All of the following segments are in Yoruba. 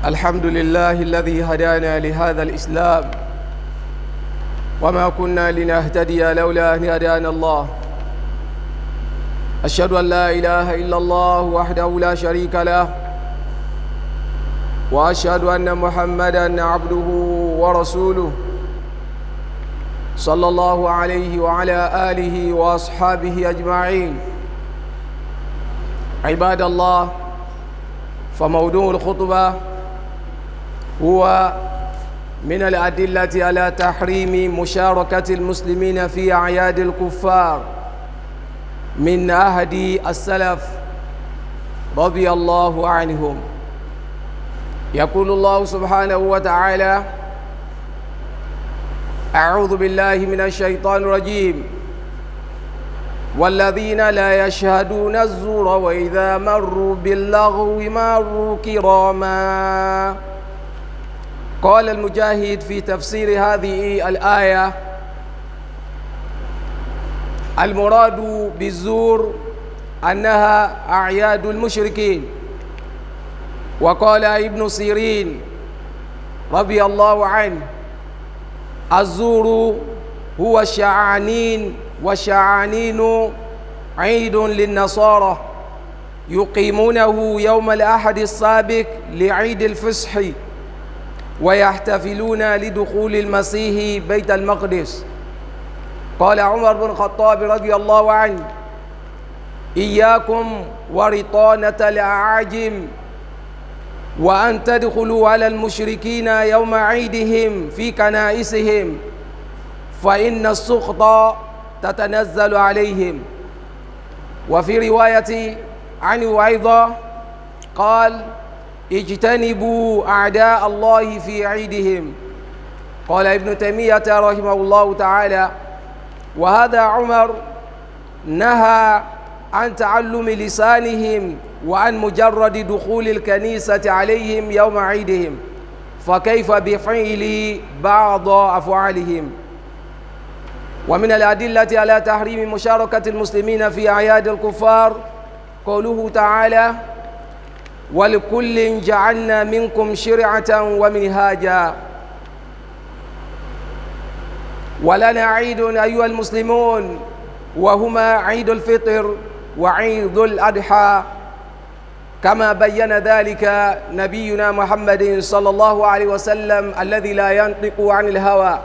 الحمد لله الذي هدانا لهذا الإسلام وما كنا لنهتدي لولا أن هدانا الله. أشهد أن لا إله إلا الله وحده لا شريك له، وأشهد أن محمدًا عبده ورسوله صلى الله عليه وعلى آله وأصحابه أجمعين. عباد الله، فموضوع الخطبة هو من الأدلة على تحريم مشاركة المسلمين في أعياد الكفار من عهد السلف رضي الله عنهم. يقول الله سبحانه وتعالى: أعوذ بالله من الشيطان الرجيم: والذين لا يشهدون الزور وإذا مروا باللغو مروا كراما. قال المجاهد في تفسير هذه الآية: المراد بالزور أنها أعياد المشركين. وقال ابن سيرين رضي الله عنه: الزور هو الشعانين، والشعانين عيد للنصارى يقيمونه يوم الأحد السابق لعيد الفصح، ويحتفلون لدخول المسيح بيت المقدس. قال عمر بن الخطاب رضي الله عنه: إياكم ورطانة الأعاجم، وأن تدخلوا على المشركين يوم عيدهم في كنائسهم، فإن السخط تتنزل عليهم. وفي رواية عنه أيضا قال: اجتنبوا أعداء الله في عيدهم. قال ابن تيمية رحمه الله تعالى: وهذا عمر نهى عن تعلم لسانهم وعن مجرد دخول الكنيسة عليهم يوم عيدهم، فكيف بفعل بعض أفعالهم. ومن الأدلة على تحريم مشاركة المسلمين في أعياد الكفار قوله تعالى: ولكل جعلنا منكم شرعة ومنهاجا. ولنا عيد أيها المسلمون، وهما عيد الفطر وعيد الأضحى، كما بين ذلك نبينا محمد صلى الله عليه وسلم الذي لا ينطق عن الهوى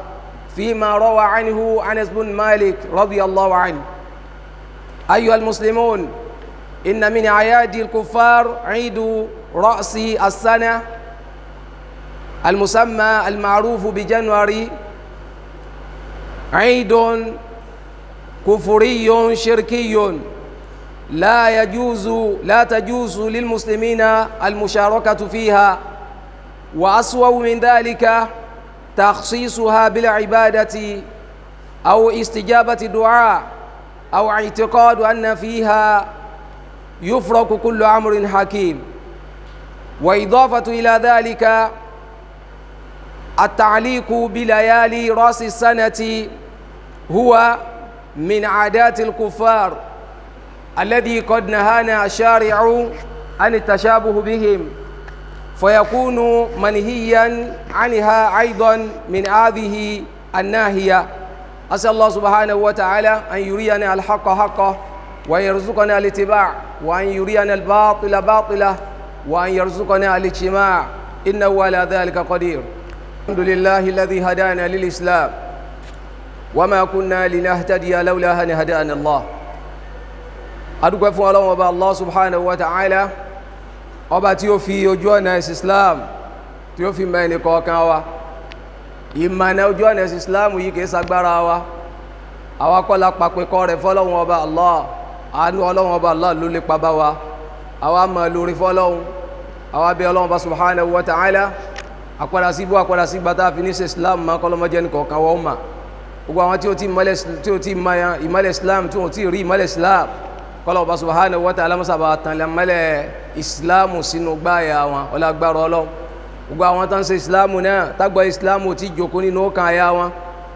فيما روى عنه أنس بن مالك رضي الله عنه. أيها المسلمون، إن من أعياد الكفار عيد رأس السنة المسمى المعروف بجنوري، عيد كفري شركي لا تجوز للمسلمين المشاركة فيها. وأسوأ من ذلك تخصيصها بالعبادة أو استجابة دعاء أو اعتقاد أن فيها يفرق كل أمر حكيم. وإضافة إلى ذلك التعليق بليالي رأس السنة هو من عادات الكفار الذي قد نهانا الشارع عن التشابه بهم، فيكون منهيا عنها أيضا من هذه الناهية. أسأل الله سبحانه وتعالى أن يرينا الحق حقا ويرزقنا الاتباع، وأن يرينا الباطل باطلا، وأن يرزقنا الاجتماع، إنه على ذلك قدير. الحمد لله الذي هدانا للإسلام وما كنا لنهتدي لولا أن هدانا الله. adúpẹ́ fún Ọlọ́run ọba Allah subhanahu wa ta'ala, ọba tí ó fi ojú ọ̀nà Islam tí ó fi mẹ́ni kọ̀ọ̀kan wa. Ìmọ̀nà ojú ọ̀nà Islam yìí kìí sagbára wa, àwa kọ́ la pàpẹ́kọ́ rẹ̀ fọ́lọ́run ọba Allah. Àánú Ọlọ́run ọba Allah ló lè pa bá wa, àwa mọ̀ lórí fọ́lọ́run. Àwa bí Ọlọ́run ọba subhanahu wa ta'ala àpadà sí bó àpadà sí gbátá fi ní ṣe Islam ma kọ́lọ́mọ́jẹ́ ní kọ̀ọ̀kan wọ́n ma. Gbogbo àwọn tí ó ti mọ̀ ìmọ̀lẹ̀ Islam tí ó ti rí ìmọ̀lẹ̀ Islam, kọ́lọ̀ ọba subhanahu wa ta'ala mọ́sàbà tànlẹ̀mọ́lẹ̀ islamu sínú gbáyà wọn ọlágbára Ọlọ́run. Gbogbo àwọn tán ṣe islamu náà tágbà islamu tí jòkó nínú ọkàn àyà wọn,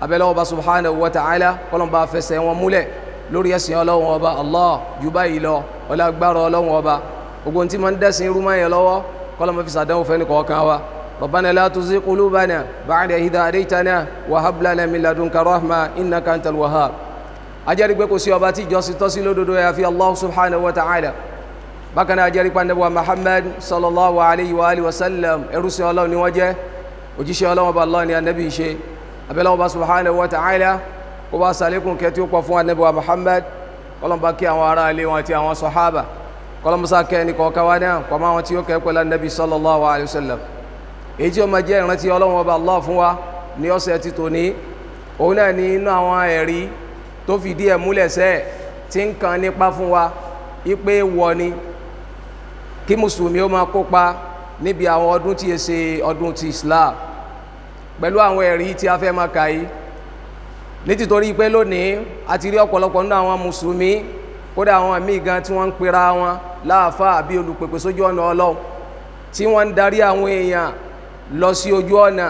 abẹ́lẹ́ ọba subhanahu wa ta'ala kọ́lọ̀ bá fẹsẹ̀ wọn múlẹ̀ lórí ẹ̀sìn Ọlọ́run ọba Allah jù báyìí lọ ọlágbára Ọlọ́run ọba. Gbogbo tí ma ń dẹ́sìn irú máa yẹ lọ́wọ́ kọ́lọ́mọ́ fi sàdánwò fẹ́ ní kọ̀ọ̀kan wa ربنا لا تزغ قلوبنا بعد إذ هديتنا وهب لنا من لدنك رحمة إنك أنت الوهاب ajẹ́rìí pé kò sí ọba tí ìjọsìn tọ́ sí lódodo àyàfi Allah subhanahu wa ta'ala bákan náà ajẹ́rìí pé Ànábì wa Muhammad sallallahu alayhi wa alihi wa sallam ẹrú sí Ọlọ́run ni wọ́n jẹ́ òjíṣẹ́ Ọlọ́run ọba Allah ni Ànábì ṣe abẹ́lẹ́ ọba subhanahu wa ta'ala kó bá sàlékún kẹ́ tí ó pọ̀ fún Ànábì wa Muhammad kọ́lọ́n bá kí àwọn ará ilé wọn àti àwọn sàhábà kọ́lọ́n sá kẹ́ ní kọ̀ọ̀kan wá náà kọ́ máa wọn tí ó kẹ́ pẹ̀lú Ànábì sallallahu alayhi wa sallam èyí tí ó máa jẹ́ ìrántí Ọlọ́run ọba Allah fún wa ní ọ̀sẹ̀ tí tòní òun náà ní inú àwọn ẹ̀rí tó fìdí ẹ̀ múlẹ̀ sẹ́ tí ń kan nípa fún wa ipé wọ ni kí mùsùlùmí ó máa kópa níbi àwọn ọdún tí è ṣe ọdún ti Islam pẹ̀lú àwọn ẹ̀rí tí a fẹ́ máa kà yìí nítorí pé lónìí a ti rí ọ̀pọ̀lọpọ̀ nínú àwọn mùsùlùmí kódà àwọn míì gan tí wọ́n ń pera wọn láàfáà àbí olùpèpè sójú ọ̀nà Ọlọ́run tí wọ́n ń darí àwọn èèyàn lọ sí ojú ọ̀nà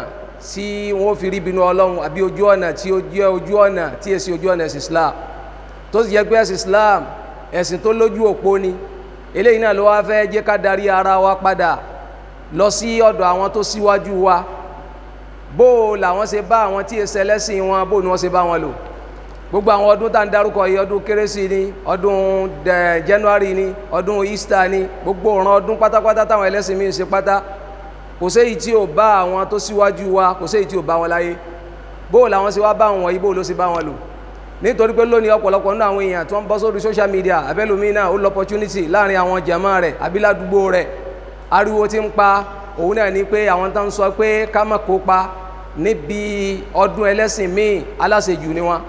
tí wọ́n fi rí bínú Ọlọ́run àbí ojú ọ̀nà tí ó jẹ́ ojú ọ̀nà tí èsì ojú ọ̀nà ẹ̀sìn Islam tó sì jẹ́ pé ẹ̀sìn Islam ẹ̀sìn tó lójú òpó ni eléyìí náà ló wá fẹ́ jẹ́ ká darí ara wa padà lọ sí ọ̀dọ̀ àwọn tó síwájú wa bó làwọn ṣe bá àwọn tí èsì ẹlẹ́sìn wọn bó ni wọ́n ṣe bá wọn lò gbogbo àwọn ọdún tá ń dárúkọ yìí ọdún kérésì ni ọdún January ni ọdún Easter ni gbogbo ọ̀ràn ọdún pátápátá táwọn ẹlẹ́sìn mi ń ṣe pátá kò séyìí tí ò bá àwọn tó síwájú wa kò séyìí tí ò bá wọn láyé bó làwọn ṣe wá bá wọn yìí bó ló ṣe bá wọn lò nítorí pé lónìí ọ̀pọ̀lọpọ̀ nínú àwọn èèyàn tó ń bọ́ sórí social media abẹ́lómi náà ó lọ opportunity láàrin àwọn jàmá rẹ̀ àbí ládùúgbò rẹ̀ ariwo tí ń pa òun náà ni pé àwọn tó ń sọ pé ká má kópa níbi ọdún ẹlẹ́sìn míì aláṣejù ni wọn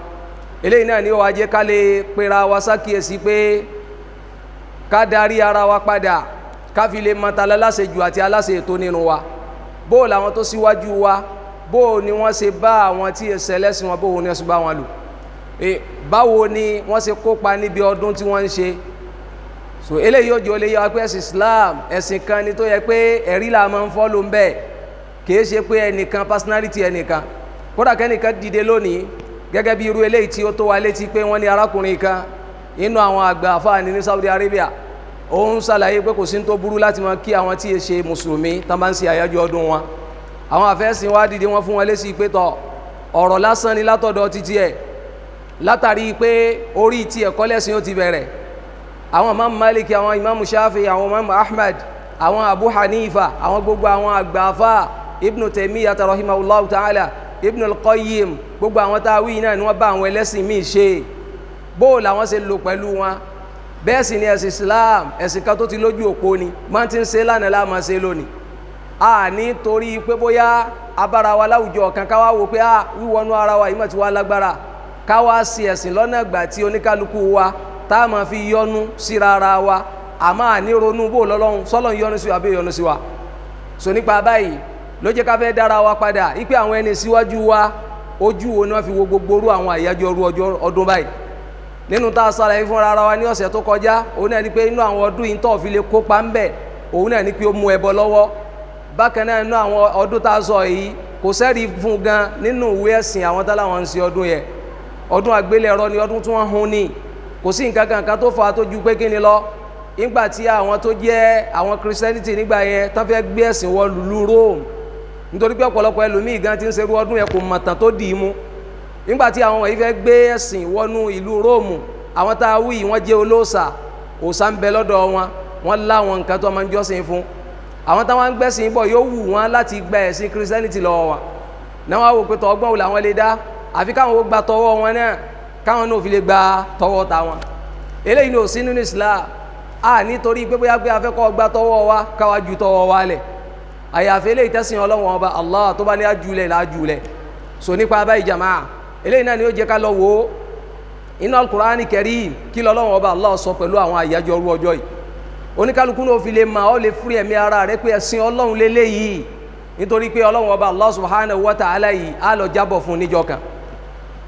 eléyìí náà ni ó wá jẹ́ ká lè pera wa sákìyèsí pé ká darí ara wa padà ká fi lè mọ̀tàlá aláṣejù àti aláṣe ètò nínú wa bó làwọn tó síwájú wa bó ni wọ́n ṣe bá àwọn tí ẹsẹ̀ lẹ́sìn wọn bó ni wọ́n ṣe bá wọn lò báwo ni wọ́n ṣe kópa níbi ọdún tí wọ́n ń ṣe so eléyìí yóò jẹ́ olè yọ pé ẹ̀sìn Islam ẹ̀sìn kan ni tó yẹ pé ẹ̀rí là máa ń fọ́lò ń bẹ́ẹ̀ kìí ṣe pé ẹnìkan personality ẹnìkan kódà kẹ́nìkan dìde lónìí gẹ́gẹ́ bí irú eléyìí tí ó tó wa létí pé wọ́n ní arákùnrin kan inú àwọn àgbà àfáàní ní Saudi Arabia òun ṣàlàyé pé kò sí tó burú láti máa kí àwọn tí è ṣe mùsùlùmí tán bá ń ṣe àyájọ́ ọdún wọn àwọn àfẹ́sìn wá dìde wọn fún wọn lésì pé tọ ọ̀rọ̀ lásán ni látọ̀dọ̀ títí ẹ̀ látàrí pé orí tí ẹ̀kọ́ lẹ́sìn ó ti bẹ̀rẹ̀ àwọn imam Malik àwọn imam Shafi àwọn imam Ahmad àwọn Abu Hanifa àwọn gbogbo àwọn àgbàfà Ibn Taymiyyah rahimahullahu ta'ala Ibn al-Qayyim gbogbo àwọn táwí náà ni wọ́n bá àwọn ẹlẹ́sìn míì ṣe bó làwọn ṣe lò pẹ̀lú wọn bẹ́ẹ̀ sì ni ẹ̀sìn Islam ẹ̀sìn kan tó ti lójú òpó ni máa ti ń ṣe lánàá láàmà ṣe lónìí a ní torí pé bóyá abára wa láwùjọ kan káwá wo pé wíwọnú ara wa ìmọ̀ tí wá lágbára káwá sí ẹ̀sìn lọ́nà ìgbà tí oníkálukú wa tá a máa fi yọnu síra ara wa àmọ́ àní ronú bó lọ́lọ́run sọ́lọ́run yọnu sí wa bí yọnu sí wa so nípa báyìí ló jẹ́ ká fẹ́ dára wa padà ipe àwọn ẹni síwájú wa ojú wo ni wọ́n fi wo gbogbo orú àwọn àyájọ́ orú ọdún báyìí nínú tá a ṣàlàyé fún ara wa ní ọ̀sẹ̀ tó kọjá òun náà ni pé inú àwọn ọdún yìí tó fi lè kópa ń bẹ̀ òun náà ni pé ó mú ẹbọ lọ́wọ́ bákan náà inú àwọn ọdún tá a sọ yìí kò sẹ́rí fún gan nínú ìwé ẹ̀sìn àwọn tá láwọn ń ṣe ọdún yẹn ọdún àgbélẹ̀rọ ni ọdún tí wọ́n hun ni kò sí nǹkan kan tó fà á tó ju pé kí ni lọ nígbà tí àwọn tó jẹ́ àwọn Christianity nígbà yẹn tó fẹ́ gbé ẹ̀sìn wọ lùlú Rome nítorí pé ọ̀pọ̀lọpọ̀ ẹlòmíì gan ti ń ṣerú ọdún yẹn kò mọ̀tàn tó dì í mú nígbà tí àwọn wọ̀nyí fẹ́ gbé ẹ̀sìn wọnú ìlú Róòmù àwọn tá a wí wọ́n jẹ́ olóòṣà òòṣà ń bẹ lọ́dọ̀ wọn láwọn nǹkan tó máa ń jọ́sìn fún àwọn táwọn ń gbẹ́sìn bọ̀ yóò wù wọ́n láti gba ẹ̀sìn Christianity lọ́wọ́ wọn náà wọ́n wò pé tọ́gbọ́n wò làwọn lè dá àfi káwọn ó gba tọwọ́ wọn náà káwọn náà fi lè gba tọwọ́ ta wọn eléyìí ni ò sí nínú Islam nítorí pé bóyá pé a fẹ́ kọ́ gba tọwọ́ wa káwa ju tọwọ́ wa lẹ̀ àyàfi eléyìí tẹ́sìn Ọlọ́run ọba Allah tó bá ní àjùlẹ̀ làájùlẹ̀ so nípa báyìí jàmáà eléyìí náà ni ó jẹ́ ká lọ wò ó inú Al-Qur'ani Karim kí lọ́lọ́run ọba Allah sọ pẹ̀lú àwọn àyájọ́ orú ọjọ́ yìí oníkálukú náà fi lè máa ó lè fúri ẹ̀mí ara rẹ̀ pé ẹ̀sìn Ọlọ́run lélẹ́yìí nítorí pé Ọlọ́run ọba Allah subhanahu wa ta'ala yìí á lọ jábọ̀ fún níjọ́ kan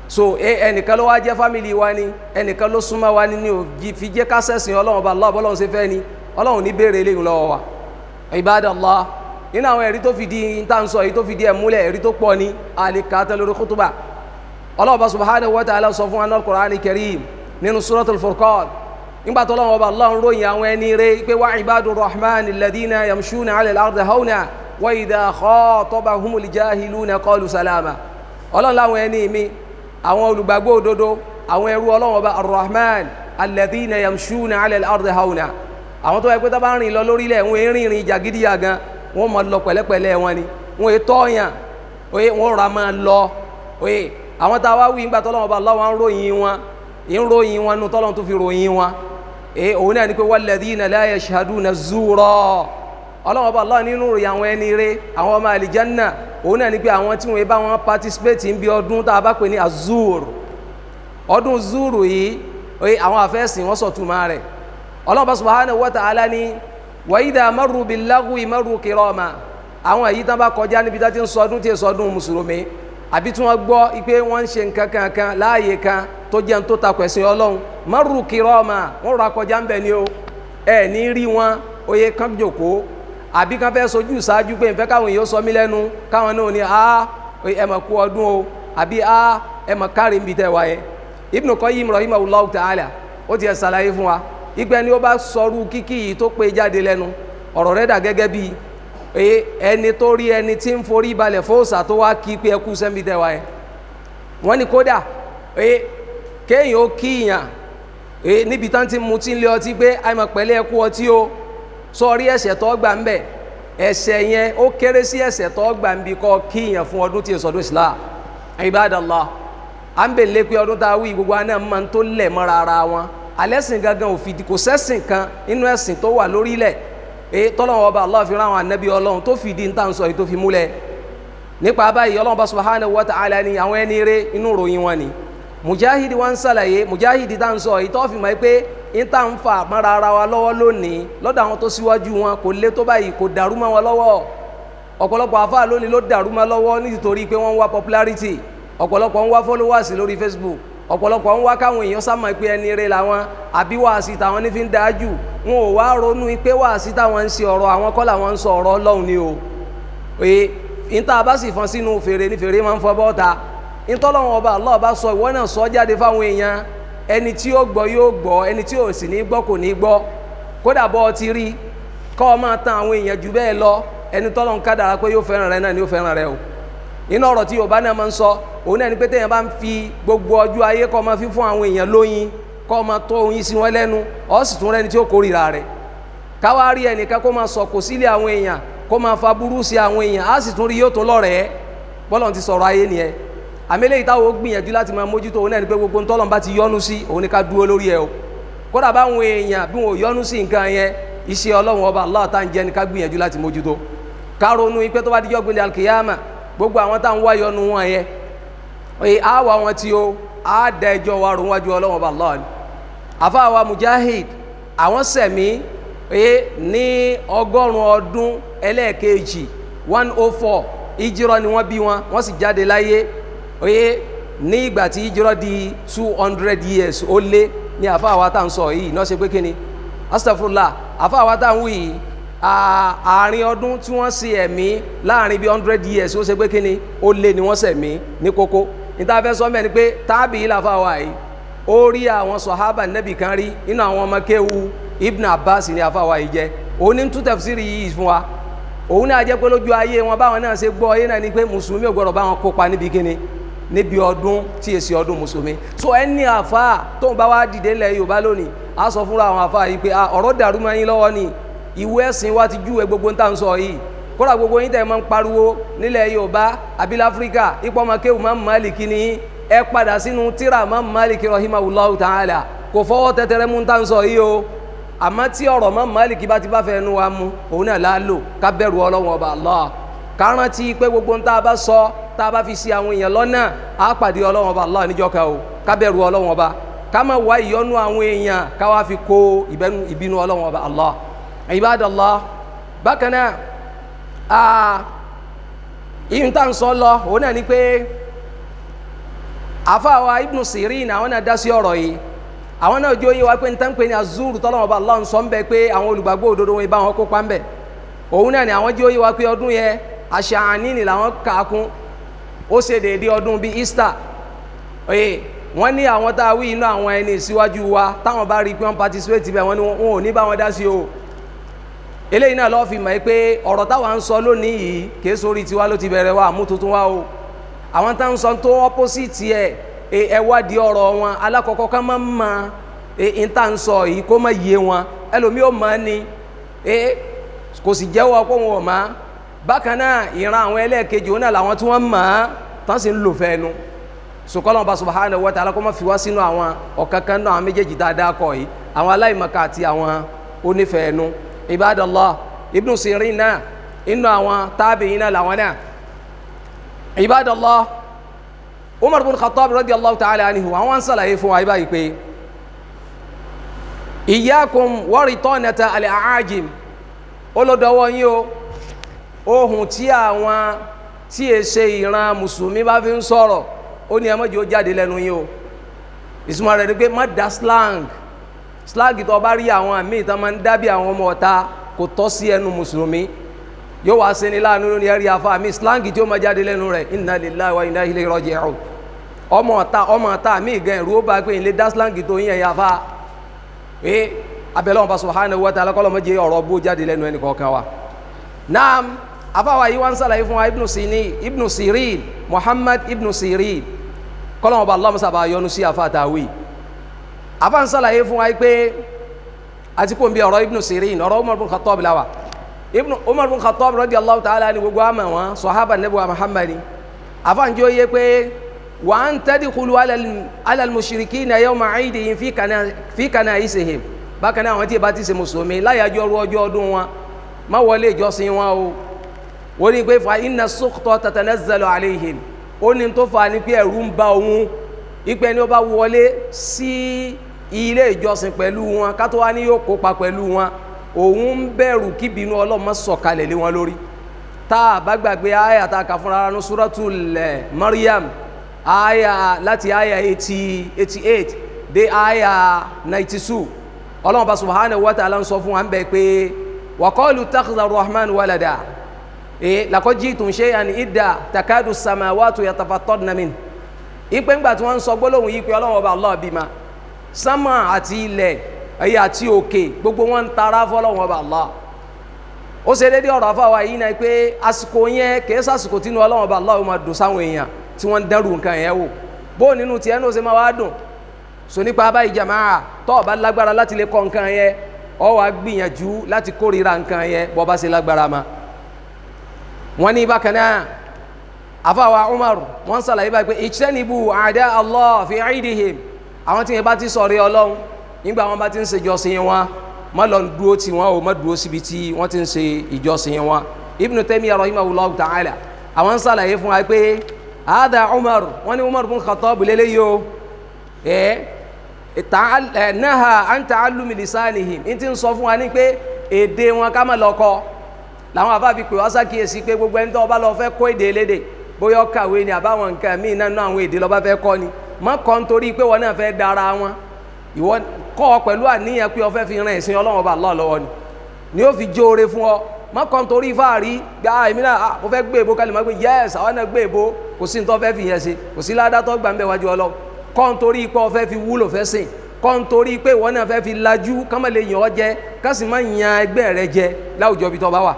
so ẹnìkan ló wá jẹ́ fámìlì wa ni ẹnìkan ló súnmọ́ wa ni ò fi jẹ́ ká ṣẹ̀sìn Ọlọ́run ọba Allah bọ́lọ́run ṣe fẹ́ ni Ọlọ́run ní béèrè eléyìí lọ́wọ́ wa Ibadallah nínú àwọn ẹ̀rí tó fìdí ìtànsọ èyí tó fìdí ẹ̀ múlẹ̀ ẹ̀rí tó pọ̀ ní àlìkàtà lórí kútùbà Allah subhanahu wa ta'ala sọ fún wa Al-Qur'ani Karim nínú Suratul Furqan nígbà tó Ọlọ́run Ọba Allah ń ròyìn àwọn ẹni rẹ̀ pé wa ibadur rahman alladhina yamshuna ala al-ardi hawna wa idha khatabahumul jahiluna qalu salama. Ọlọ́run láwọn ẹni mi àwọn olùgbàgbọ́ òdodo àwọn ẹrú Ọlọ́run Ọba ar-rahman alladhina yamshuna ala al-ardi hawna, àwọn tó yẹ pé tó bá rìn lọ lórílẹ̀ wọn rìnrìn jàgídíjàgan, wọn mọ lọ pẹ̀lẹ́pẹ̀lẹ́ wọn ni, wọn tọ́yàn wọn rà máa lọ. Àwọn tá a wá wí nígbà tó Ọlọ́run Ọba Allah ń ròyìn wọn nù tọ́lọ́run tó fi ròyìn wọn. Òun náà ni pé walladhina la yashhaduna zura. Ọlọ́run Ọba Allah nínú ròyìn àwọn ẹni rẹ̀ àwọn ọmọ àlìjánná, òun náà ni pé àwọn tí wọ́n bá wọn participate ń bí ọdún tá a bá pè ní azur. Ọdún zuru yìí àwọn àfẹ́sìn wọ́n sọ̀túnmá rẹ̀. Ọlọ́run subhanahu wa ta'ala ni wa idha marru bil lagwi marru kirama. Àwọn èyí tán bá kọjá níbi tá ti ń sọdún tí è sọdún mùsùlùmí, àbí tí wọ́n gbọ́ pé wọ́n ń ṣe nǹkan kankan láàyè kan tó jẹ́ tó takò ẹ̀sìn Ọlọ́run, marru kirama, wọ́n rọra kọjá ń bẹ̀ ni o, ẹ̀ ní rí wọn kán jòkó, àbí kán fẹ́ sojú ìsáájú pé ìfẹ́ káwọn èèyàn sọ mí lẹ́nu, káwọn náà ní ẹ mà kú ọdún o, àbí ẹ mà kárí ń bi tẹ́ wáyé. Ibn Qayyim rahimahullahu ta'ala ó ti ẹ̀ ṣàlàyé fún wa ìgbẹ́ ni ó bá sọrú kíkí yìí tó pé jáde lẹ́nu, ọ̀rọ̀ rẹ̀ dà gẹ́gẹ́ bí ẹni tó rí ẹni tí ń forí balẹ̀ fóòsà tó wá kí pé ẹkú sẹ́mi tẹ́wà ẹ̀. Wọ́n ní kódà kéèyàn ó kíyàn níbi tán ti mú tí ń lé ọtí pé àìmọ̀ pẹ̀lẹ́ ẹkú ọtí o, sọ rí ẹ̀ṣẹ̀ tó gbà ń bẹ̀, ẹ̀ṣẹ̀ yẹn ó kéré sí ẹ̀ṣẹ̀ tó gbà ń bí kọ́ kíyàn fún ọdún tí èsọdún Islam. Ibadallah, à ń bè lé pé ọdún tá a wí gbogbo àná máa ń tó lẹ̀ mọ́ra ara wọn, alẹ́sìn gangan òfìdí kò sẹ́sìn kan inú ẹ̀sìn tó wà lórílẹ̀ tọ́lọ́wọ́ Ọba Allah fi ráwọn ànábì Ọlọ́run tó fìdí ń tàn sọ yìí tó fi múlẹ̀. Nípa báyìí Ọlọ́run bá subhanahu wa ta'ala ni àwọn ẹni rẹ̀ inú ròyìn wọn ni. Mujahidi wọn ń sàlàyé, Mujahidi tá ń sọ yìí tó fi mọ̀ pé ń tà ń fà mọ́ra ara wa lọ́wọ́ lónìí lọ́dọ̀ àwọn tó síwájú wọn kò lé tó báyìí, kò dàrú mọ́ wọn lọ́wọ́. Ọ̀pọ̀lọpọ̀ àfáà lónìí ló dàrú mọ́ lọ́wọ́ nítorí pé wọ́n ń wá popularity, ọ̀pọ̀lọpọ̀ ń wá followers lórí Facebook, ọ̀pọ̀lọpọ̀ ń wá káwọn èèyàn sá mọ̀ pé ẹni rẹ̀ làwọn, àbí wàásì táwọn ní fi ń dájú, wọn ò wá ronú pé wàásì táwọn ń ṣe ọ̀rọ̀ àwọn kọ́ làwọn ń sọ ọ̀rọ̀ Ọlọ́run ni o. Ìta bá sì fọ́n sínú fèrè ní fèrè máa ń fọ́ bọ́ta. Ìtọ́lọ́run Ọba Allah bá sọ ìwọ náà sọ jáde fáwọn èèyàn, ẹni tí ó gbọ́ yóò gbọ́, ẹni tí ò sì ní gbọ́ kò ní gbọ́. Kódà bọ́ ọ ti rí kọ́ ọ máa tan àwọn èèyàn jù bẹ́ẹ̀ lọ, ẹni tọ́lọ́run kádàrá pé yóò fẹ́ràn rẹ náà ni yóò fẹ́ràn rẹ o. Inú ọ̀rọ̀ tí Yorùbá náà máa ń sọ òun náà ni pé téèyàn bá ń fi gbogbo ọjọ́ ayé kọ́ máa fi fún àwọn èèyàn lóyin, kọ́ máa tó oyin sí wọn lẹ́nu, ó sì tún rẹ́ni tí ó kórìíra rẹ̀. Káwá rí ẹnìkan kó máa sọ̀kò sílé àwọn èèyàn, kó máa fa burú sí àwọn èèyàn, á sì tún rí yóò tó lọ́rẹ̀ẹ́. Bọ́lọ̀ ti sọ̀rọ̀ ayé nìyẹn. Àmẹ́lẹ́ ìtawọ̀ gbìyànjú láti máa mójútó òun náà ni pé gbogbo ntọ́lọ́n bá ti yọ́nú sí òun ni ká dúró lórí ẹ̀ o. Kódà báwọn èèyàn bí wọn ò yọ́nú sí nǹkan yẹn, iṣẹ́ Ọlọ́run Ọba Allah tá ń jẹ́ ni ká gbìyànjú láti mójútó. Ká ronú pé tó bá dijọ́ gbé al-Qiyama gbogbo àwọn tá ń wá yọ́nú wọn yẹn, á wà wọn tí ó á da ẹjọ́ wa rò wájú Ọlọ́run Ọba Allah ni. Àfáà wa Mujahid àwọn sẹ̀mí ní 100 ọdún ẹlẹ́ẹ̀kejì 104 ìjírọ̀ ni wọ́n bí wọn, wọ́n sì jáde láyé ní ìgbà tí ìjírọ̀ di 200 years ó lé ní àfáà wa tá ń sọ yìí náà ṣe pé kíni astaghfirullah. Àfáà wa tá ń wí yìí àárín ọdún tí wọ́n sì ẹ̀mí láàrin bí 100 years ó ṣe pé kíni ó lé ni wọ́n sẹ̀mí ní kókó. Níta fẹ́ sọ mẹ́ni pé tábì yìí làfáà wa yìí ó rí àwọn sọ̀hábà nẹ́bì kan rí nínú àwọn ọmọ kéwu Ibn Abbas ní àfáà wa yìí jẹ́, òun ní tú tafsiri yìí fún wa. Òun náà jẹ́ pé lójú ayé wọn báwọn náà ṣe gbọ́ ayé náà ni pé mùsùlùmí ò gbọ́dọ̀ báwọn kópa níbi kíni níbi ọdún tí èsì ọdún mùsùlùmí. So ẹni àfáà tó ń bá wá dìde ńlẹ̀ Yorùbá lónìí á sọ fúnra àwọn àfáà yìí pé ọ̀rọ̀ dàrú mọ́ yín lọ́wọ́ ni, ìwé ẹ̀sìn wa ti júwe gbogbo ń tà ń sọ yìí. Kódà gbogbo yín tẹ̀ máa ń pariwo nílẹ̀ Yorùbá àbí láfíríkà ipò ọmọ kéwù Imam Málíkì ni ẹ padà sínú tíra Imam Málíkì rahimahullahu ta'ala, kò fọwọ́ tẹ́tẹ́rẹ́ mú ń tà ń sọ yìí o. Àmọ́ tí ọ̀rọ̀ Imam Málíkì bá ti bá fẹ́ nu wa mu òun náà láàlò ká bẹ̀rù Ọlọ́run Ọba Allah, ká rántí pé gbogbo ń tá a bá sọ tá a bá fi sí àwọn èèyàn lọ́nà á pàdé Ọlọ́run Ọba Allah níjọ́ kan o. Ká bẹ̀rù Ọlọ́run Ọba, ká má wá ìyọ́nú àwọn èèyàn ká wá fi kó ìbínú Ọlọ́run Ọba Allah. Ibadallah, bákan náà ìyún tá ń sọ lọ òun náà ni pé àfáà wa Ibn Sirin àwọn náà dá sí ọ̀rọ̀ yìí. Àwọn náà jó yé wa pé nǹkan pé ní azuru tọ́lọ́wọ́ bá Allah ń sọ ń bẹ pé àwọn olùgbàgbọ́ òdodo wọn bá wọn kópa ń bẹ. Òun náà ni àwọn jó yé wa pé ọdún yẹn Àṣàánì ni làwọn kà kún, ó ṣe déédéé ọdún bíi Easter. wọ́n ní àwọn tá a wí inú àwọn ẹni síwájú wa táwọn bá rí pé wọ́n participate bẹ́ẹ̀ wọ́n ní wọn ò ní bá wọn dá sí o eléyìí náà lọ́ọ́ fi mọ̀ pé ọ̀rọ̀ táwa ń sọ lónìí yìí kìí sórí tiwa ló ti bẹ̀rẹ̀ wa mú tuntun wa o àwọn tá ń sọ tó opposite ẹ wádìí ọ̀rọ̀ wọn alákọ̀ọ́kọ́ ká má ma ń tà ń sọ yìí kó má yé wọn ẹlòmíì ò mọ̀ ni kò sì jẹ́wọ́ pé wọn ò mọ̀ bákan náà ìran àwọn ẹlẹ́ẹ̀kejì òun náà làwọn tí wọ́n mọ̀ tán sì ń lò fẹ́nu sùkọ́lọ́n bá subhanahu wa ta'ala kó má fi wá sínú àwọn ọ̀kankan náà àwọn méjèèjì tá a dá kọ yìí àwọn aláìmọ̀ká àti àwọn onífẹ̀ẹ́nu ibadallah ibnu sirin náà inú àwọn tabi'in náà làwọn náà ibadallah umar bin khattab radiyallahu ta'ala anhu àwọn sàlàyé fún wa ibáyìí pé iyyakum waritanata al-a'ajim olódọwọ́ yín o ohun tí àwọn tí è ṣe ìran mùsùlùmí bá fi ń sọ̀rọ̀ ó ní ẹmọ́jì ó jáde lẹ́nu yín o ìsúnmọ́ rẹ̀ ni pé má da slang tó bá rí àwọn àmì ìtàn máa ń dábì àwọn ọmọ ọ̀ta kò tọ́ sí ẹnu mùsùlùmí yóò wá sí ní láàánú lónìí ẹ̀rí afá àmì slang tí ó máa jáde lẹ́nu rẹ̀ inna lillahi wa inna ilayhi raji'un ọmọ ọ̀ta àmì ìgẹ̀ ìrú ó bá pé ilé dá slang tó yín ẹ̀yà afá abẹ́lẹ́ wọn bá subhanahu wa ta'ala kọ́lọ́ mọ́jẹ́ ọ̀rọ̀ bó jáde lẹ́nu ẹnì kọ̀ọ̀kan wa naam afáwa yìí wá ń sàlàyé fún wa ibnu sirin muhammad ibnu sirin kọ́lọ́ wọn bá Allah sábà yọ́nú sí afá tàwí afá ń sàlàyé fún wa pé àti kò ń bí ọ̀rọ̀ ibnu sirin ọ̀rọ̀ umar bin khattab lawa umar bin khattab radiyallahu ta'ala ni gbogbo àmà wọn sahaba nabi wa muhammadi afá ń jẹ́ oyé pé wa an tadkhulu ala al-mushrikina yawma 'idihim fi kana'isihim bákan náà àwọn tí ìbá ti ṣe mùsùlùmí láyàjọ́ ọrú ọjọ́ ọdún wọn má wọlé ìjọsìn wọn o wọ́n ní pé fa inna sukhta tatanazzalu alayhim ó ní tó fa ní pé ẹ̀rù ń ba òun ipe ni ó bá wọlé sí ilé ìjọsìn pẹ̀lú wọn kátó wá ní yóò kópa pẹ̀lú wọn òun ń bẹ̀rù kí bínú Ọlọ́run má sọ̀kalẹ̀ lé wọn lórí tá a bá gbàgbé àyà tá a kà fúnra ní suratul Maryam àyà láti àyà 88 dé àyà 92 Ọlọ́run bá subhanahu wa ta'ala ń sọ fún wa ń bẹ pé wa qalu ittakhadha ar-rahman walada laqad ji'tum shay'an idda takadu as-samawati yatafattarna min ipe ńgbà tí wọ́n ń sọ gbólóhùn yìí pé Ọlọ́run ọba Allah bímọ sánmà àti ilẹ̀ ẹ̀yà àti òkè gbogbo wọn ń tara fọ́lọ́run ọba Allah ó ṣe déédéé ọ̀rọ̀ afáwa yìí náà pé àsìkò yẹn kìí sàsìkò tínú Ọlọ́run ọba Allah ó máa dùn sáwọn èèyàn tí wọ́n ń dẹ́rù nǹkan yẹn wò bó nínú tiẹ̀ náà ó ṣe máa wá dùn so nípa abáyé jamaa tó o bá lágbára láti lè kọ́ nǹkan yẹn ọ wá gbìyànjú láti kórìíra nǹkan yẹn bó bá ṣe lágbára ma wọ́n ní bákan náà afáwa Umar wọ́n sàlàyé báyìí pé ijtanibu a'da Allah fi 'idihim àwọn tí yẹn bá ti sọ̀rọ̀ Ọlọ́run nígbà wọn bá ti ń ṣe ìjọsìn wọn má lọ dúró tí wọn ò má dúró síbi tí wọ́n ti ń ṣe ìjọsìn wọn Ibn Taymiyyah rahimahullahu ta'ala àwọn sàlàyé fún wa pé hadha Umar wọ́n ní Umar bin Khattab lélẹ́yìí o naha an ta'allumi lisanihim in ti ń sọ fún wa ní pé èdè wọn ká má lọ kọ́ làwọn àbá fi pè wá sákìyèsí pé gbogbo ẹni tó bá lọ fẹ́ kọ́ èdè elédè bóyá ó kàwé ni àbáwọn nǹkan míì náà àwọn èdè ló bá fẹ́ kọ́ ni má kọ́ nítorí pé wọn náà fẹ́ dára wọn ìwọ kọ́ ọ pẹ̀lú àníyàn pé o fẹ́ fi ran ẹ̀sìn Ọlọ́run ọba Allah lọ́wọ́ ni ó fi jóore fún ọ má kọ́ nítorí fáàrí gbá èmi náà mo fẹ́ gbé èbó kálí má gbé yẹ́s àwọn náà gbé èbó kò sí ní tó fẹ́ fi yẹn ṣe kò sí ládàtọ́ gbà ń bẹ̀ wájú Ọlọ́run kọ́ nítorí pé o fẹ́ fi wúlò fẹ́ sìn kọ́ nítorí pé ìwọ náà fẹ́ fi lajú kámọ́ lè yàn ọ́ jẹ kásì má yan ẹgbẹ́ rẹ jẹ láwùjọ ibi tó bá wà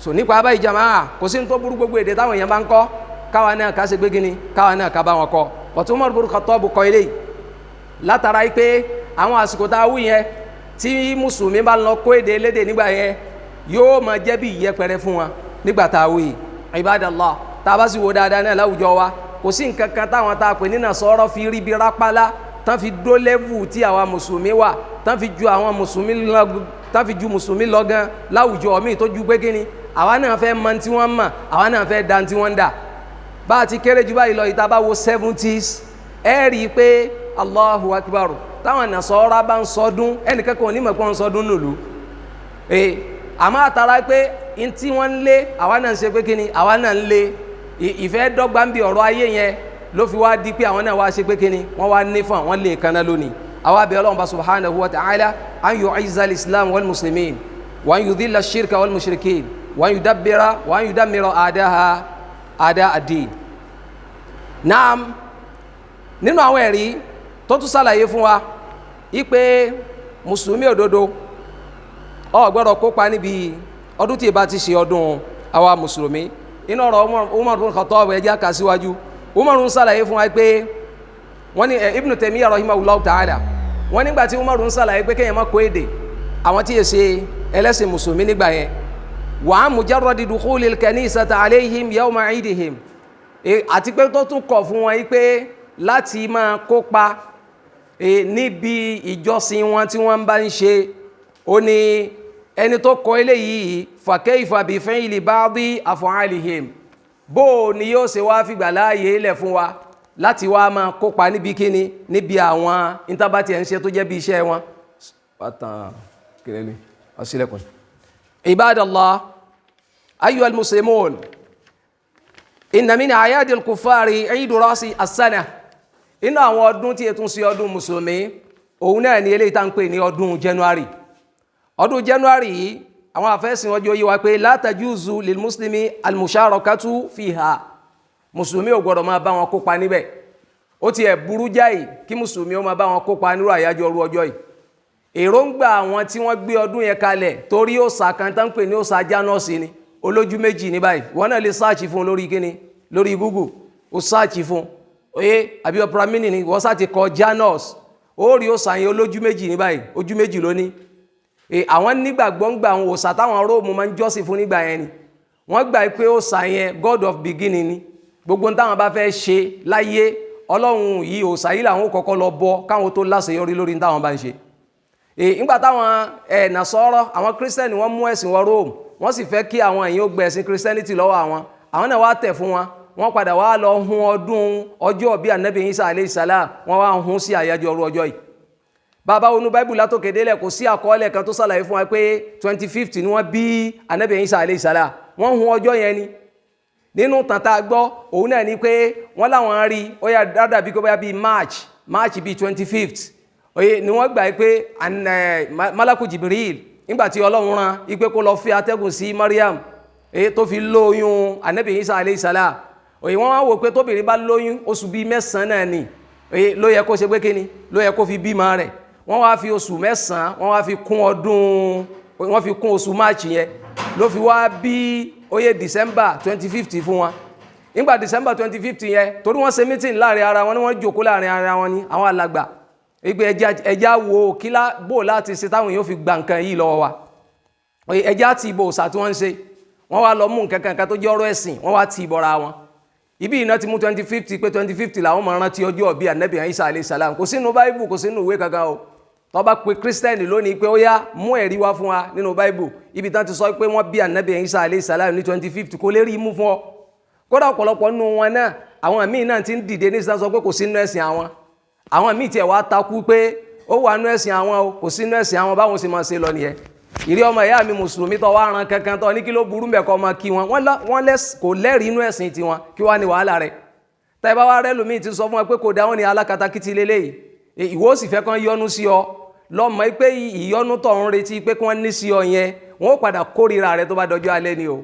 so nípa abáyé jamaa kò sí ní tó burú gbogbo èdè táwọn èèyàn bá ń kọ́ káwa náà ká ṣe gbé gíní káwa náà ká bá wọn kọ́ bọ̀tún Umar bin Khattab kọ́ eléyìí látara pé àwọn àsìkò tá a wí yẹn tí mùsùlùmí bá lọ kó èdè elédè nígbà yẹn yóò máa jẹ́ bí ìyẹpẹrẹ fún wa nígbà tá a wí ibadallah tá a bá sì wo dáadáa náà láwùjọ wa kò sí nǹkan kan táwọn tá a pè ní Nasara fi rí bí rápálá tán fi dó lẹ́vù tí àwa mùsùlùmí wà tán fi ju àwọn mùsùlùmí lọ gan láwùjọ míì tó ju pé kíni àwa náà fẹ́ mọ tí wọ́n mọ̀ àwa náà fẹ́ dá tí wọ́n ń dà bá a ti kéré jù báyìí lọ ìta bá wo 70s ẹ rí i pé Allahu Akbar táwọn Nasara bá ń sọdún ẹnìkan kan ò ní mọ̀ pé wọ́n ń sọdún nùlù àmọ́ àtàrà pé n tí wọ́n ń lé àwa náà ń ṣe pé kíni àwa náà ń lé ìfẹ́ dọ́gba ń bi ọ̀rọ̀ ayé yẹn ló fi wá di pé àwọn náà wá ṣe pé kíni wọ́n wá ní fún àwọn lè kaná lónìí àwa bẹ̀ Ọlọ́run bá subhanahu wa ta'ala an yu'izza al-islam wal muslimin wa an yudhilla ash-shirka wal mushrikin wa an yudammira a'da ad-din naam nínú àwọn ẹ̀rí tó tún ṣàlàyé fún wa ipe mùsùlùmí òdodo ò gbọ́dọ̀ kópa níbi ọdún tí ìbá ti ṣe ọdún àwa mùsùlùmí. inú ọ̀rọ̀ Umar bin Khattab ẹjẹ́ kà síwájú. Umar ń ṣàlàyé fún wa pé wọ́n ní Ibn Taymiyyah rahimahullahu ta'ala wọ́n nígbà tí Umar ń ṣàlàyé pé kéèyàn má kó èdè àwọn tí yẹ ṣe ẹlẹ́sìn mùsùlùmí nígbà yẹn wa an mujarradi dukhulil kanisati alayhim yawma idihim àti pé tó tún kọ̀ fún wọn pé láti máa kópa níbi ìjọsìn wọn tí wọ́n bá ń ṣe. ó ní ẹni tó kọ eléyìí fa kayfa bi fi'li ba'di af'alihim bó ni yóò ṣe wá fìgbà láàyè ilẹ̀ fún wa láti wá máa kópa níbi kíni níbi àwọn ìtàbátì ẹ̀ ń ṣe tó jẹ́ bí iṣẹ́ wọn. pátán kìrẹ́lẹ̀ ọ̀sílẹ̀kùn. ibadallah ayyuhal muslimun inna min a'yadil kuffari eidu rasi as-sana. inú àwọn ọdún tí ètún sí ọdún mùsùlùmí òun náà ni eléyìí tá ń pè ní ọdún January. ọdún January yìí àwọn àfẹ́sìn ọjọ́ yìí wá pé la tajuzu lil muslimi al-musharakatu fiha. mùsùlùmí ò gbọ́dọ̀ máa bá wọn kópa níbẹ̀. ó ti ẹ̀ burú jáì kí mùsùlùmí ó máa bá wọn kópa nírú àyájọ́ ọrú ọjọ́ yìí. èròǹgbà àwọn tí wọ́n gbé ọdún yẹn kalẹ̀ torí òòṣà kan tá ń pè ní òòṣà Janus ni olójú méjì ní báyìí wọ́n náà lè sáàchì fún lórí kíni lórí Google ó sáàchì fún àbí Opera Mini ni wọ́n sáà ti kọ Janus ó rí òòṣà yẹn olójú méjì ní báyìí ojú méjì lóní. àwọn nígbàgbọ́ ń gba àwọn òòṣà táwọn Róòmù máa ń jọ́sìn fún nígbà yẹn ni wọ́n gbà pé òòṣà yẹn God of beginning ni gbogbo táwọn bá fẹ́ ṣe láyé Ọlọ́run yìí òòṣà yìí làwọn kọ́kọ́ lọ bọ káwọn tó láṣeyọrí lórí táwọn bá ń ṣe. nígbà táwọn Nasara àwọn Kírísítẹ́nì wọ́n mú ẹ̀sìn wọ Róòmù wọ́n sì fẹ́ kí àwọn èèyàn ó gbé ẹ̀sìn Christianity lọ́wọ́ àwọn náà wá tẹ̀ fún wọn wọ́n padà wá lọ hun ọdún ọjọ́ bí Ànábì Ìsá alayhi salam wọ́n wá hun sí àyájọ́ ọrú ọjọ́ yìí. bàbá onú Báíbù látòkè délẹ̀ kò sí àkọọ́lẹ̀ kan tó ṣàlàyé fún wa pé 25th ni wọ́n bí Ànábì Ìsá alayhi salam wọ́n hun ọjọ́ yẹn ni. nínú tàntà gbọ́ òun náà ni pé wọ́n láwọn rí ó yà dáadáa bí kò bá bí March bí 25th ni wọ́n gbà pé Malaku Jibril nígbàtí Ọlọ́run rán ipé kó lọ fi atẹ́gùn sí Maryam tó fi lóyún Ànábì Ìsá alayhi salam wọ́n wá wò pé tóbìnrin bá lóyún oṣù bíi 9 náà ni ló yẹ kó ṣe pé kíni ló yẹ kó fi bímọ rẹ̀ wọ́n wá fi oṣù 9 wọ́n wá fi kún ọdún wọ́n fi kún oṣù March yẹn ló fi wá bí December 25th fún wọn. nígbà December 25th yẹn torí wọ́n ṣe meeting láàrin ara wọn ni wọ́n jókòó láàrin ara wọn ni àwọn alàgbà ìgbé ẹja wo kílá bò láti ṣe táwọn èèyàn fi gba nǹkan yìí lọ́wọ́ wa ẹja ti ìbò òsà tí wọ́n ń ṣe wọ́n wá lọ mú nǹkan kan tó jẹ́ ọ̀rọ̀ ẹ̀sìn wọ́n wá ti ìbọ̀ra wọn ibi iná ti mú 25th pé 25th làwọn máa rántí ọjọ́ bí Ànábì Ìsá alayhi salam kò sínú Báíbù kò sínú ìwé kankan o tó bá pe Kírísítẹ́nì lónìí pé ó yá mú ẹ̀rí wá fún wa nínú Báíbù ibi tán ti sọ pé wọ́n bí Ànábì Ìsá alayhi salam ní 25th kò lè rí mú fún ọ kódà ọ̀pọ̀lọpọ̀ nínú wọn náà àwọn míì náà ti ń dìde ní sísá sọ pé kò sínú ẹ̀sìn àwọn míì tiẹ̀ wá takú pé ó wà nú ẹ̀sìn àwọn o kò sínú ẹ̀sìn àwọn báwọn sì máa ṣe lọ nìyẹn. ìrí ọmọ ìyá mi mùsùlùmí tó wá ran kankan tó ní kí ló burú mẹ́kọ́ máa kí wọn kò lẹ́rìí inú ẹ̀sìn tiwọn kí wá ní wàhálà rẹ̀. tẹ́ bá wá rẹ́ lómi ti sọ fún wọn pé kò dá wọn ní alákatakítí lélẹ́yìí ìwọ sì fẹ́ kán yọ́nú sí ọ lọ́mọ pé ìyọ́nú tó ń retí pé kí wọ́n ní sí ọ yẹn wọ́n ó padà kórìíra rẹ̀ tó bá dọjọ́ alẹ́ ni o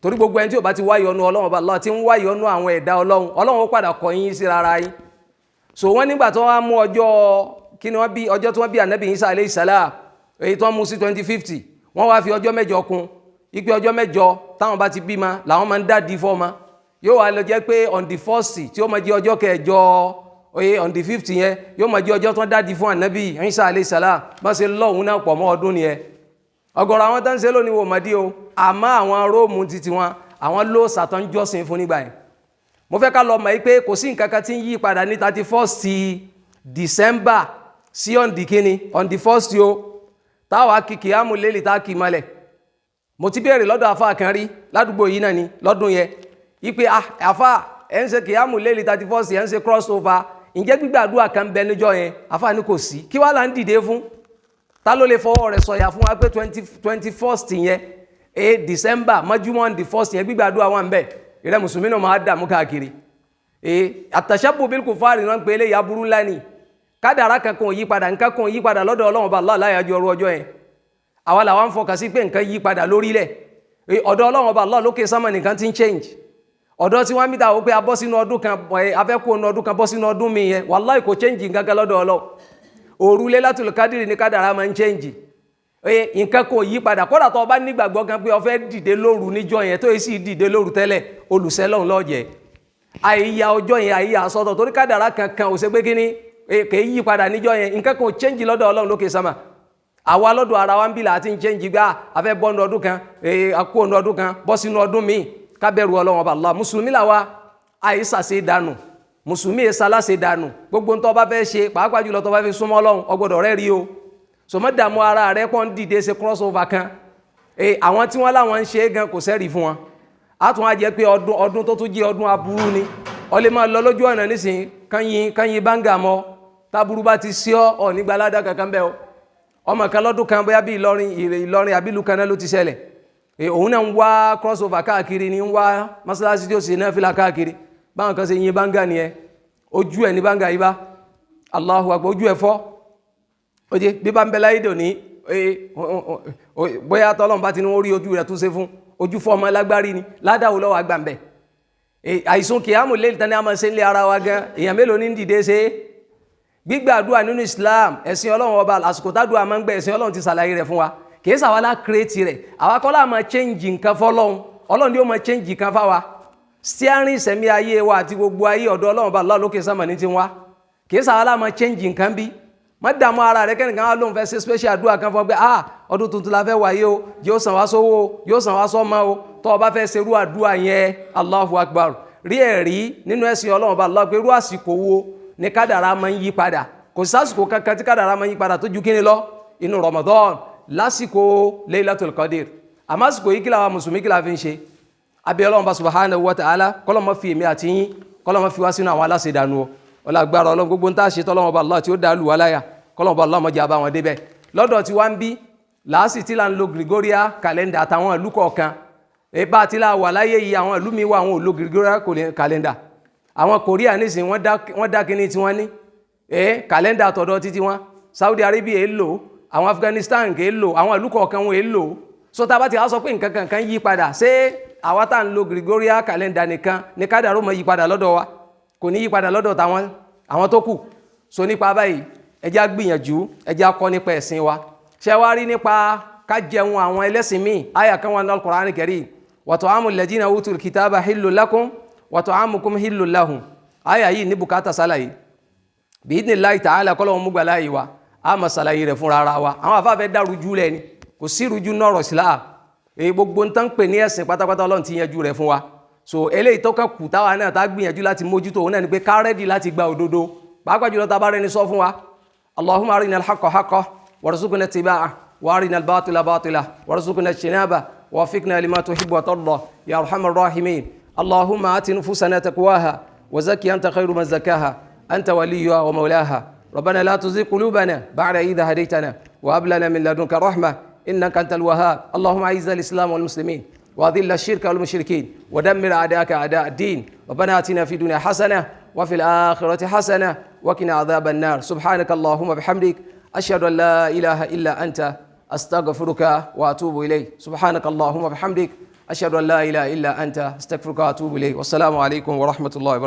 torí gbogbo ẹni tí ò bá ti wá yọ́nú Ọlọ́run ọba Allah ti ń wá yọ́nú àwọn ẹ̀dá Ọlọ́run ó padà kọ̀yìn sí rárá yín. so wọ́n nígbà tó wá mú ọjọ́ kí ni wọ́n bí ọjọ́ tí wọ́n bí Ànábì Ìsá alayhi salam èyí tó ń mú sí 2050 wọ́n wá fi ọjọ́ mẹ́jọ kún ipe ọjọ́ mẹ́jọ táwọn bá ti bímọ làwọn máa ń dádì fọ́mọ yóò wá lọ jẹ́ pé on the 1st tí ó máa jẹ́ ọjọ́ kẹjọ on the 5th yẹn yóò máa jẹ́ ọjọ́ tó ń dádì fún Ànábì Ìsá alayhi salam bá ṣe lọ́hùn náà pọ̀ mọ́ ọdún nìyẹn. ọ̀gọ̀rọ̀ àwọn tó ń ṣe lónìí wò mọ́dí o àmọ́ àwọn Róòmù titi wọn àwọn ló sàtán jọ́sìn fún nígbà yẹn. mo fẹ́ ká lọ mọ̀ pé kò sí nǹkan kan tí ń yí padà ní 31st December sí on the 1st o táwa kìkì ámú lélì tá kì mọ́lẹ̀. mo ti béèrè lọ́dọ̀ àfáà kan rí ládùúgbò yìí náà ni lọ́dún yẹn ipe àfáà ẹ̀ ń ṣe kì ámú lélì 31st ẹ̀ ń ṣe cross over ǹjẹ́ gbígbàdúrà kan bẹ níjọ́ yẹn àfáà ní kò sí kí wàá là ń dìde fún ta ló lè fọwọ́ rẹ̀ sọ̀yà fún wa pé 21st yẹn December mọ́júmọ́ on the 1st yẹn gbígbàdúrà wà ń bẹ̀ ìrẹ́ mùsùlùmí náà máa dààmú káàkiri àtàṣàbù bil kufari náà ń pè é léyà burú ńlá ni kádàrá kankan ò yí padà nǹkan kan ò yí padà lọ́dọ̀ Ọlọ́run ọba Allah láyàjọ ọrú ọjọ́ yẹn àwa làwọn ń fọkàn sí pé nǹkan yí padà lórílẹ̀ ọ̀dọ̀ Ọlọ́run ọba Allah lókè sámà nìkan ti ń change ọ̀dọ̀ tí wọ́n mìta wó pé a bọ́ sínú ọdún kan afẹ́kù ọ̀nà ọdún kan bọ́ sínú ọdún mi yẹn wàláhì kò change nǹkan lọ́dọ̀ Ọlọ́run òru Laylatul Qadri ní kádàrá máa ń change nǹkan kò yí padà kódà tó bá nígbàgbọ́ kan pé ó fẹ́ dìde lóru níjọ́ yẹn tó yẹ sì dìde lóru tẹ́lẹ̀ olùsẹ́lọ́hun lọ́jẹ́ àìyá ọjọ́ yẹn àìyá sọ́tọ̀ torí kádàrá kankan ò ṣe pé kíní kè yí padà níjọ́ yẹn nǹkan kò change lọ́dọ̀ Ọlọ́run lókè sámà àwa lọ́dọ̀ ara wa ń bí láti ń change gbá afẹ́ bọ́ ọdún kan akó ọdún kan bọ́ sínú ọdún míì kábẹ̀rù Ọlọ́run ọba Allah mùsùlùmí làwa àìsàṣe dànù mùsùlùmí ìsàlásẹ dànù gbogbo tó bá fẹ́ ṣe pàápàá jùlọ tó bá fi súnmọ́ Ọlọ́run ọgbọ́dọ̀ rẹ̀ rí o sọmọ dààmú ara rẹ̀ pọ́n dìde ṣe crossover kan àwọn tí wọ́n láwọn ń ṣe gan kò sẹ́rì fún wọn a tún á jẹ́ pé ọdún tó tún jẹ́ ọdún aburú ni ó lè máa lọ lójú ọ̀nà nísìnyí kányìn báńgà mọ́ táburú bá ti sí ọ nígbà ládà kankan bẹ́ẹ̀ o ọmọ kan lọ́dún kan bóyá bí Ìlọrin àbí ìlú kan náà ló ti ṣẹlẹ̀ òun náà ń wá crossover káàkiri ní ń wá mọ́sálásí tí ó sì náà fìlà káàkiri báwọn kan ṣe yin báńgà nìyẹn ojú ẹ̀ ní báńgà yìí bá Allahu Akbar ojú ẹ̀ fọ́ oje bí bá ń bẹ láyé dò ní bóyá tọ́lọ́n bá ti ní orí ojú rẹ̀ tún ṣe fún ojú fọ́ ọmọ lágbárí ni ládàá lọ́wọ́ àgbà ń bẹ̀ àìsùn kìámù lè tán ní a máa ṣe ń lé ara wa gan èèyàn mélòó ní dìde ṣe gbígbàdúrà nínú Islam ẹ̀sìn Ọlọ́run ọba àsìkò tádùá máa ń gbẹ ẹ̀sìn Ọlọ́run ti ṣàlàyé rẹ̀ fún wa kìí sàwálà kírètì rẹ̀ àwa kọ́ láà máa change nǹkan fọ́lọ́run Ọlọ́run ni ó máa change nǹkan fáwa steering sẹ̀mí ayé wa àti gbogbo ayé ọ̀dọ̀ Ọlọ́run ọba Allah lókè sámà ní ti wá kìí sàwálà máa change nǹkan bí má dààmú ara rẹ̀ kẹ́nìkan wá lóun fẹ́ ṣe special àdúrà kan fún ọ pé ọdún tuntun la fẹ́ wáyé o yóò sàn wá sówó yóò sàn wá sọ́mọ o tó o bá fẹ́ ṣerú àdúrà yẹn Allahu Akbar rí ẹ̀rí nínú ẹ̀sìn Ọlọ́run ọba Allah pé irú àsìkò wo ni kádàrá máa ń yí padà kò sásìkò kankan tí kádàrá máa ń yí padà tó ju kíni lọ inú Ramadan lásìkò Laylatul Qadr àmọ́ àsìkò yìí kí la wa mùsùlùmí kí la fi ń ṣe abẹ́ Ọlọ́run bá subhanahu wa ta'ala kọ́lọ́ mọ́ fi èmi àti yín kọ́lọ́ mọ́ fi wá sínú àwọn aláṣẹ ìdánù o wọ́n lágbára Ọlọ́run gbogbo ń tá a ṣe tọ́lọ́run ọba Allah tí ó dá lù wá láyà kọ́lọ́run ọba Allah mọ́jà àbá wọn débẹ̀ lọ́dọ̀ tí wá ń bí làásì tí là ń lo Gregorian calendar àtàwọn ìlú kọ̀ọ̀kan bá ti la wà láyé yìí àwọn ìlú mi wà àwọn ò lo Gregorian calendar àwọn Korea nísìnyí wọ́n dá kíní tí wọ́n ní calendar tọ̀dọ̀ títí wọn Saudi Arabia èlò àwọn Afghanistan èlò àwọn ìlú kọ̀ọ̀kan wọn èlò so tá a bá ti sọ pé nǹkan kankan yí padà ṣé àwa tá à ń lo Gregorian calendar nìkan ní kádàrá mọ́ yí padà lọ́dọ̀ wa kò ní yí padà lọ́dọ̀ àwọn tó kù so nípa báyìí ẹ jẹ́ á gbìyànjú ẹ jẹ́ á kọ́ nípa ẹ̀sìn wa ṣé wá rí nípa ká jẹun àwọn ẹlẹ́sìn míì àyà kan wà ní Al-Qur'an Al-Karim wa ta'amul ladina utul kitaba hillul lakum wa ta'amukum hillul lahum àyà yìí ní bùkátà sálàyé bi'idhnillahi ta'ala kọ́lọ́wọ́n mú gbà láàyè wa a máa ṣàlàyé rẹ̀ fúnra ara wa àwọn afáfẹ́ dá rújú lẹ̀ ni kò sí rújú nọ́rọ̀ sílá gbogbo ń tán pè ní ẹ̀sìn pátápátá Ọlọ́run ti yanjú rẹ̀ fún wa so eléyìí tó kàn kù táwa náà tá gbìyànjú láti mójútó òun náà ni pé ká rẹ́dì láti gba òdodo pàápàá jùlọ tá a bá rẹni sọ fún wa Allahumma arina al-haqqa haqqan warzuqna ittiba'ah wa arina al-batila batilan warzuqna ijtinabah wafiqna lima tuhibbu wa tarda ya arhamar rahimin Allahumma ati nufusana taqwaha wa zakki anta khayru man zakkaha anta waliyuha wa mawlaha ربنا لا تزغ قلوبنا بعد إذ هديتنا وهب لنا من لدنك رحمة إنك أنت الوهاب اللهم أعز الإسلام والمسلمين وأذل الشرك والمشركين ودمر أعداءك أعداء الدين ربنا آتنا في الدنيا حسنة وفي الآخرة حسنة وقنا عذاب النار سبحانك اللهم وبحمدك أشهد أن لا إله إلا أنت أستغفرك وأتوب إليك سبحانك اللهم وبحمدك أشهد أن لا إله إلا أنت أستغفرك وأتوب إليك والسلام عليكم ورحمة الله وبركاته